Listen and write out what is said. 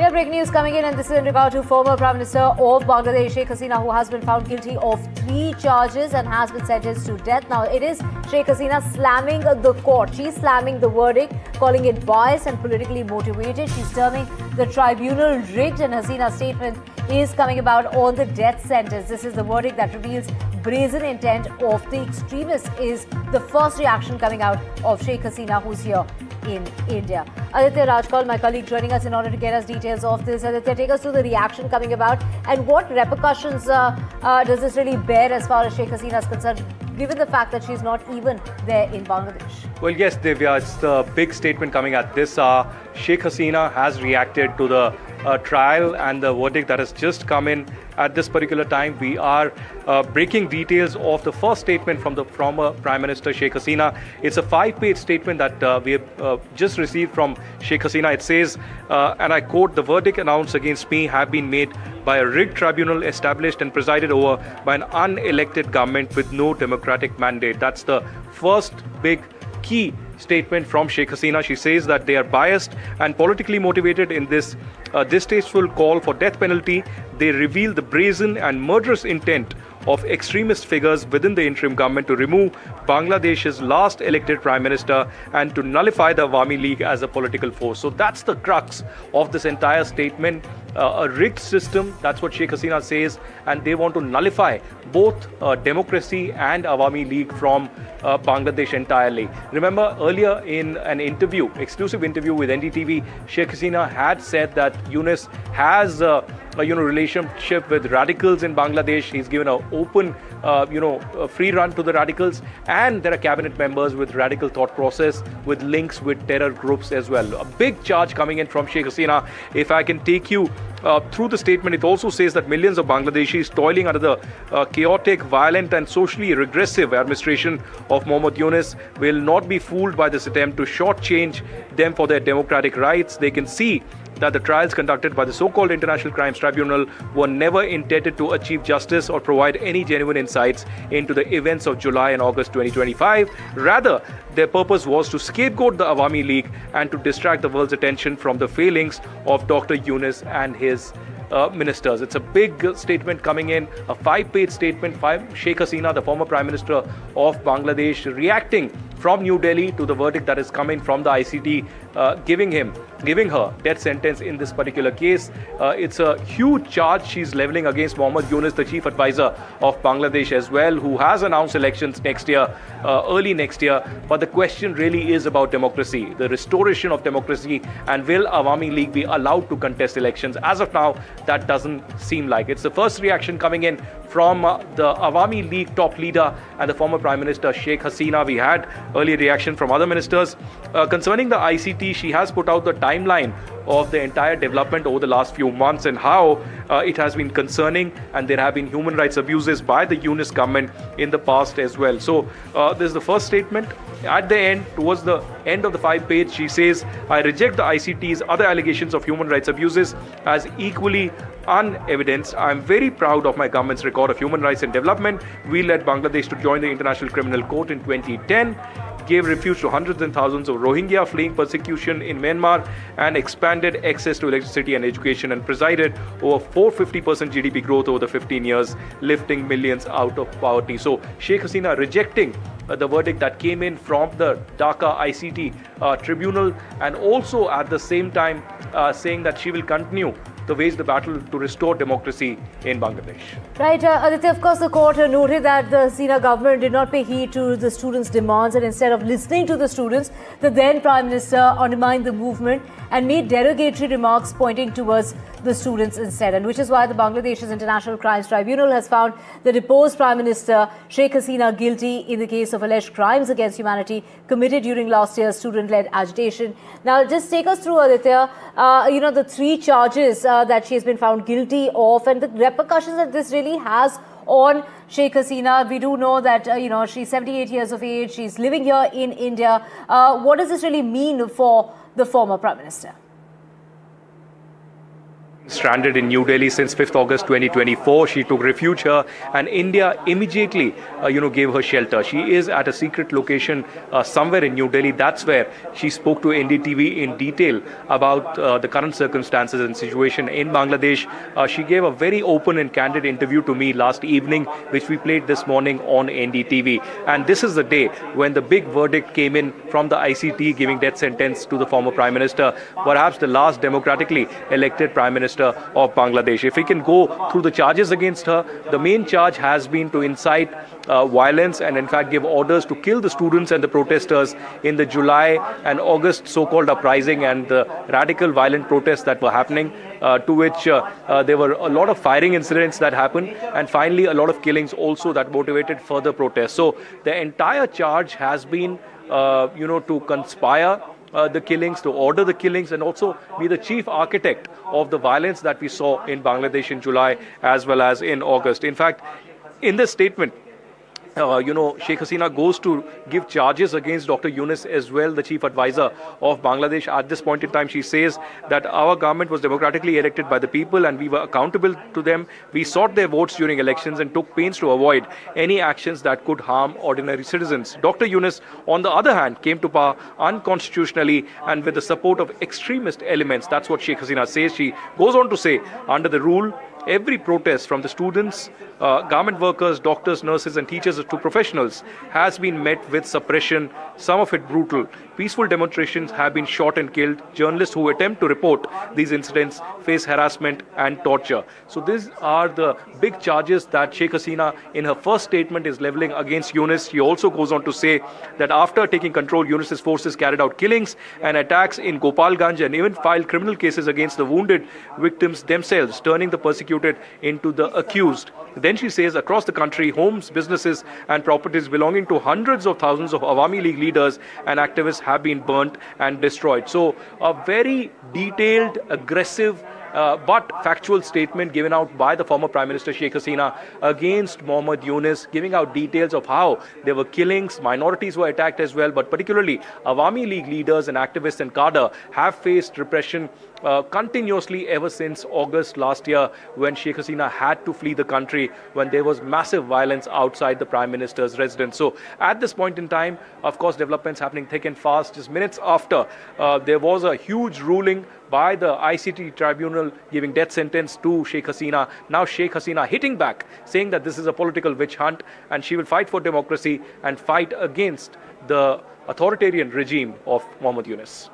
We have breaking news coming in, and this is in regard to former Prime Minister of Bangladesh, Sheikh Hasina, who has been found guilty of 3 charges and has been sentenced to death. Now, it is Sheikh Hasina slamming the court. She's slamming the verdict, calling it biased and politically motivated. She's terming the tribunal rigged, and Hasina's statement is coming about on the death sentence. This is the verdict that reveals brazen intent of the extremists, is the first reaction coming out of Sheikh Hasina, who's here in India. Aditya Rajkal, my colleague, joining us in order to get us details of this. Aditya, take us through the reaction coming about and what repercussions does this really bear as far as Sheikh Hasina is concerned, given the fact that she's not even there in Bangladesh? Well, yes, Divya, it's a big statement coming at this. Sheikh Hasina has reacted to the trial and the verdict that has just come in at this particular time. We are breaking details of the first statement from the former Prime Minister Sheikh Hasina. It's a 5-page statement that we have just received from Sheikh Hasina. It says, and I quote, "The verdict announced against me have been made by a rigged tribunal established and presided over by an unelected government with no democratic mandate." That's the first big key statement from Sheikh Hasina. She says that they are biased and politically motivated in this distasteful call for death penalty. They reveal the brazen and murderous intent of extremist figures within the interim government to remove Bangladesh's last elected Prime Minister and to nullify the Awami League as a political force. So that's the crux of this entire statement. A rigged system, that's what Sheikh Hasina says, and they want to nullify both democracy and Awami League from Bangladesh entirely. Remember, earlier in an interview, exclusive interview with NDTV, Sheikh Hasina had said that Yunus has a relationship with radicals in Bangladesh. He's given an open, a free run to the radicals, and there are cabinet members with radical thought process, with links with terror groups as well. A big charge coming in from Sheikh Hasina. If I can take you through the statement, it also says that millions of Bangladeshis toiling under the chaotic, violent and socially regressive administration of Mohammad Yunus will not be fooled by this attempt to shortchange them for their democratic rights. They can see that the trials conducted by the so-called International Crimes Tribunal were never intended to achieve justice or provide any genuine insights into the events of July and August 2025. Rather, their purpose was to scapegoat the Awami League and to distract the world's attention from the failings of Dr. Yunus and his ministers. It's a big statement coming in, a 5-page statement. Sheikh Hasina, the former Prime Minister of Bangladesh, reacting from New Delhi to the verdict that is coming from the ICT, giving her death sentence in this particular case. It's a huge charge she's leveling against Mohammad Yunus, the chief advisor of Bangladesh as well, who has announced elections next year, early next year. But the question really is about democracy, the restoration of democracy, and will Awami League be allowed to contest elections? As of now, that doesn't seem like. It's the first reaction coming in from the Awami League top leader and the former Prime Minister Sheikh Hasina. We had early reaction from other ministers. Concerning the ICT, she has put out the timeline of the entire development over the last few months and how it has been concerning, and there have been human rights abuses by the Yunus government in the past as well. So this is the first statement. At the end, towards the end of the 5-page, she says, "I reject the ICT's other allegations of human rights abuses as equally unevidenced. I am very proud of my government's record of human rights and development. We led Bangladesh to join the International Criminal Court in 2010, gave refuge to hundreds and thousands of Rohingya fleeing persecution in Myanmar, and expanded access to electricity and education, and presided over 450% GDP growth over the 15 years, lifting millions out of poverty." So Sheikh Hasina rejecting the verdict that came in from the Dhaka ICT tribunal, and also at the same time saying that she will continue to wage the battle to restore democracy in Bangladesh. Right, Aditya, of course, the court noted that the Hasina government did not pay heed to the students' demands, and instead of listening to the students, the then Prime Minister undermined the movement and made derogatory remarks pointing towards the students instead, and which is why the Bangladesh's International Crimes Tribunal has found the deposed Prime Minister Sheikh Hasina guilty in the case of alleged crimes against humanity committed during last year's student-led agitation. Now, just take us through, Aditya, the 3 charges that she has been found guilty of, and the repercussions that this really has on Sheikh Hasina. We do know that, she's 78 years of age, she's living here in India. What does this really mean for the former Prime Minister? Stranded in New Delhi since 5th August 2024. She took refuge here and India immediately, gave her shelter. She is at a secret location somewhere in New Delhi. That's where she spoke to NDTV in detail about the current circumstances and situation in Bangladesh. She gave a very open and candid interview to me last evening, which we played this morning on NDTV. And this is the day when the big verdict came in from the ICT giving death sentence to the former Prime Minister, perhaps the last democratically elected Prime Minister of Bangladesh. If we can go through the charges against her, the main charge has been to incite violence and in fact give orders to kill the students and the protesters in the July and August so-called uprising and the radical violent protests that were happening, to which there were a lot of firing incidents that happened and finally a lot of killings also that motivated further protests. So the entire charge has been, to conspire the killings, to order the killings, and also be the chief architect of the violence that we saw in Bangladesh in July as well as in August. In fact, in this statement, Sheikh Hasina goes to give charges against Dr. Yunus as well, the chief advisor of Bangladesh. At this point in time, she says that our government was democratically elected by the people and we were accountable to them. We sought their votes during elections and took pains to avoid any actions that could harm ordinary citizens. Dr. Yunus, on the other hand, came to power unconstitutionally and with the support of extremist elements. That's what Sheikh Hasina says. She goes on to say, under the rule, every protest from the students, garment workers, doctors, nurses and teachers to professionals has been met with suppression, some of it brutal. Peaceful demonstrations have been shot and killed. Journalists who attempt to report these incidents face harassment and torture. So these are the big charges that Sheikh Hasina in her first statement is leveling against Yunus. She also goes on to say that after taking control, Yunus's forces carried out killings and attacks in Gopalganj and even filed criminal cases against the wounded victims themselves, turning the persecuted into the accused. Then she says across the country, homes, businesses and properties belonging to hundreds of thousands of Awami League leaders and activists have been burnt and destroyed. So a very detailed, aggressive but factual statement given out by the former Prime Minister Sheikh Hasina against Mohammad Yunus, giving out details of how there were killings, minorities were attacked as well, but particularly Awami League leaders and activists and cadre have faced repression continuously ever since August last year, when Sheikh Hasina had to flee the country when there was massive violence outside the Prime Minister's residence. So at this point in time, of course, developments happening thick and fast. Just minutes after, there was a huge ruling by the ICT tribunal giving death sentence to Sheikh Hasina. Now Sheikh Hasina hitting back, saying that this is a political witch hunt and she will fight for democracy and fight against the authoritarian regime of Mohammad Yunus.